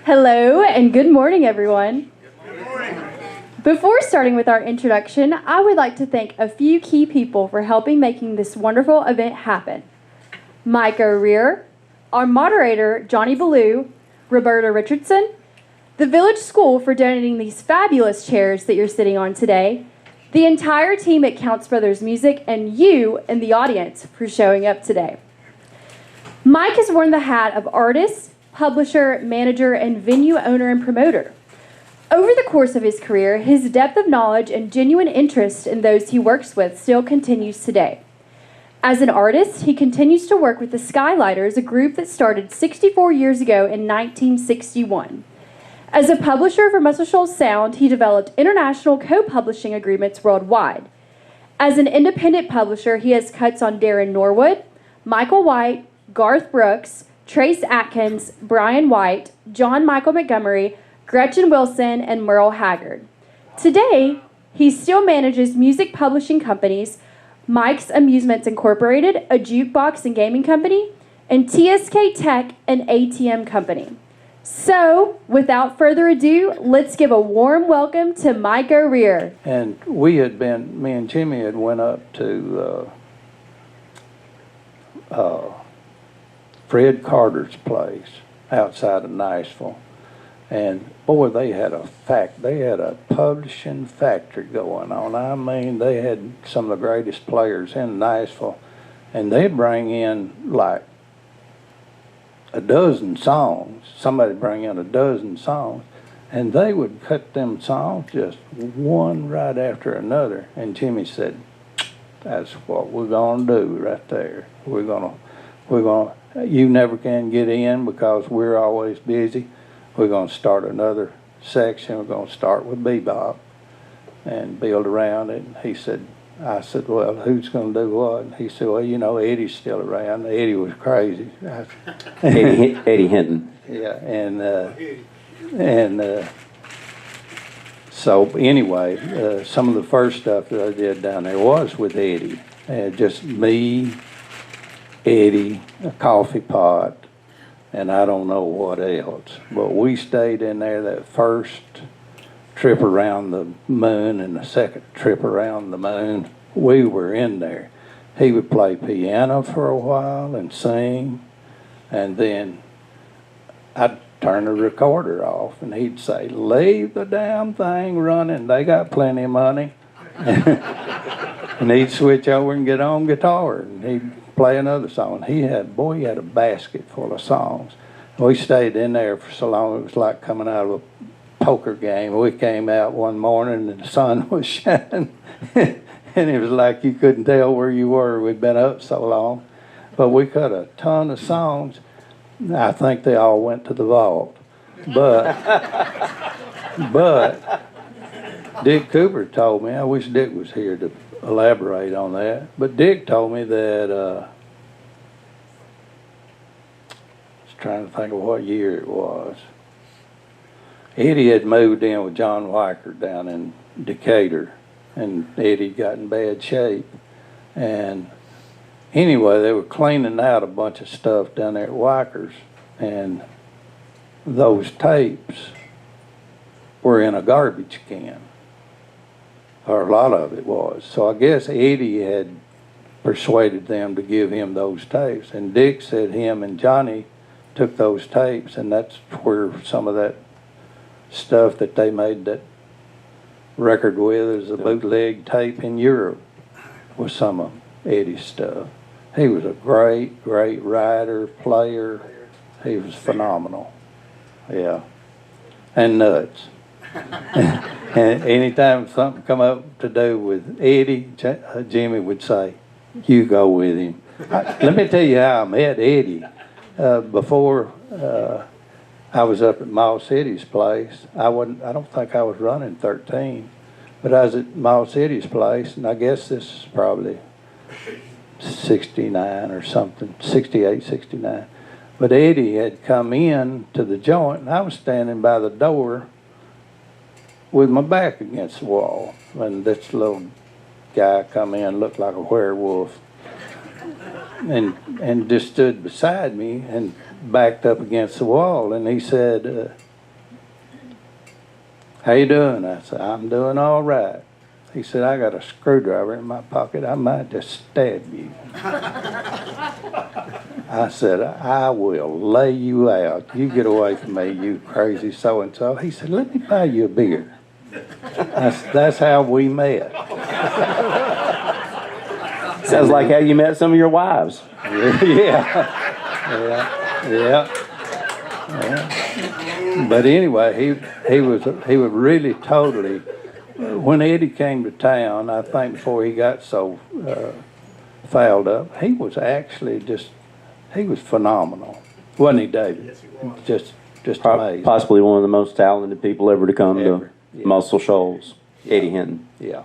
Hello and good morning, everyone. Good morning. Before starting with our introduction, I would like to thank a few key people for helping making this wonderful event happen. Mike O'Rear, our moderator, Johnny Ballou, Roberta Richardson, the Village School for donating these fabulous chairs that you're sitting on today, the entire team at Counts Brothers Music, and you in the audience for showing up today. Mike has worn the hat of artist, publisher, manager, and venue owner and promoter. Over the course of his career, his depth of knowledge and genuine interest in those he works with still continues today. As an artist, he continues to work with the Skylighters, a group that started 64 years ago in 1961. As a publisher for Muscle Shoals Sound, he developed international co-publishing agreements worldwide. As an independent publisher, he has cuts on Darren Norwood, Michael White, Garth Brooks, Trace Atkins, Brian White, John Michael Montgomery, Gretchen Wilson, and Merle Haggard. Today, he still manages music publishing companies, Mike's Amusements Incorporated, a jukebox and gaming company, and TSK Tech, an ATM company. So, without further ado, let's give a warm welcome to Mike O'Rear. And me and Jimmy had went up to Fred Carter's place outside of Nashville, and boy, they had a publishing factory going on. I mean, they had some of the greatest players in Nashville, and they'd bring in like a dozen songs. Somebody bring in a dozen songs, and they would cut them songs just one right after another. And Jimmy said, "That's what we're gonna do right there. We're gonna. You never can get in because we're always busy. We're gonna start another section. We're gonna start with bebop and build around it." And I said, "Well, who's going to do what?" And he said, "Well, you know, Eddie's still around." Eddie was crazy. Eddie Hinton. Yeah, so anyway, some of the first stuff that I did down there was with Eddie. Just me, Eddie, a coffee pot, and I don't know what else. But we stayed in there that first trip around the moon and the second trip around the moon. We were in there. He would play piano for a while and sing, and then I'd turn the recorder off and he'd say, "Leave the damn thing running, they got plenty of money." And he'd switch over and get on guitar and he'd play another song. He had a basket full of songs. We stayed in there for so long it was like coming out of a poker game. We came out one morning and the sun was shining and it was like you couldn't tell where you were. We'd been up so long. But we cut a ton of songs. I think they all went to the vault. But Dick Cooper told me, I wish Dick was here to elaborate on that, but Dick told me that, I was trying to think of what year it was. Eddie had moved in with John Weicker down in Decatur, and Eddie got in bad shape. And anyway, they were cleaning out a bunch of stuff down there at Weicker's, and those tapes were in a garbage can, or a lot of it was. So I guess Eddie had persuaded them to give him those tapes, and Dick said him and Johnny took those tapes, and that's where some of that stuff that they made that record with is a bootleg tape in Europe was some of Eddie's stuff. He was a great writer, player. He was phenomenal. Yeah. And nuts. And anytime something come up to do with Eddie, Jimmy would say, "You go with him." Let me tell you how I met Eddie. Before I was up at Moss City's place. I don't think I was running 13, but I was at Moss City's place, and I guess this is probably 69 or something, 68, 69. But Eddie had come in to the joint, and I was standing by the door with my back against the wall. And this little guy come in, looked like a werewolf, and just stood beside me and backed up against the wall. And he said, how you doing? I said, I'm doing all right. He said, I got a screwdriver in my pocket. I might just stab you. I said, I will lay you out. You get away from me, you crazy so-and-so. He said, let me buy you a beer. That's how we met. Sounds like how you met some of your wives. Yeah. But anyway, he was really totally. When Eddie came to town, I think before he got so fouled up, he was actually he was phenomenal, wasn't he, David? Yes, he was. Just amazing. Possibly one of the most talented people ever to come Ever. to Muscle Shoals, Eddie Hinton. Yeah.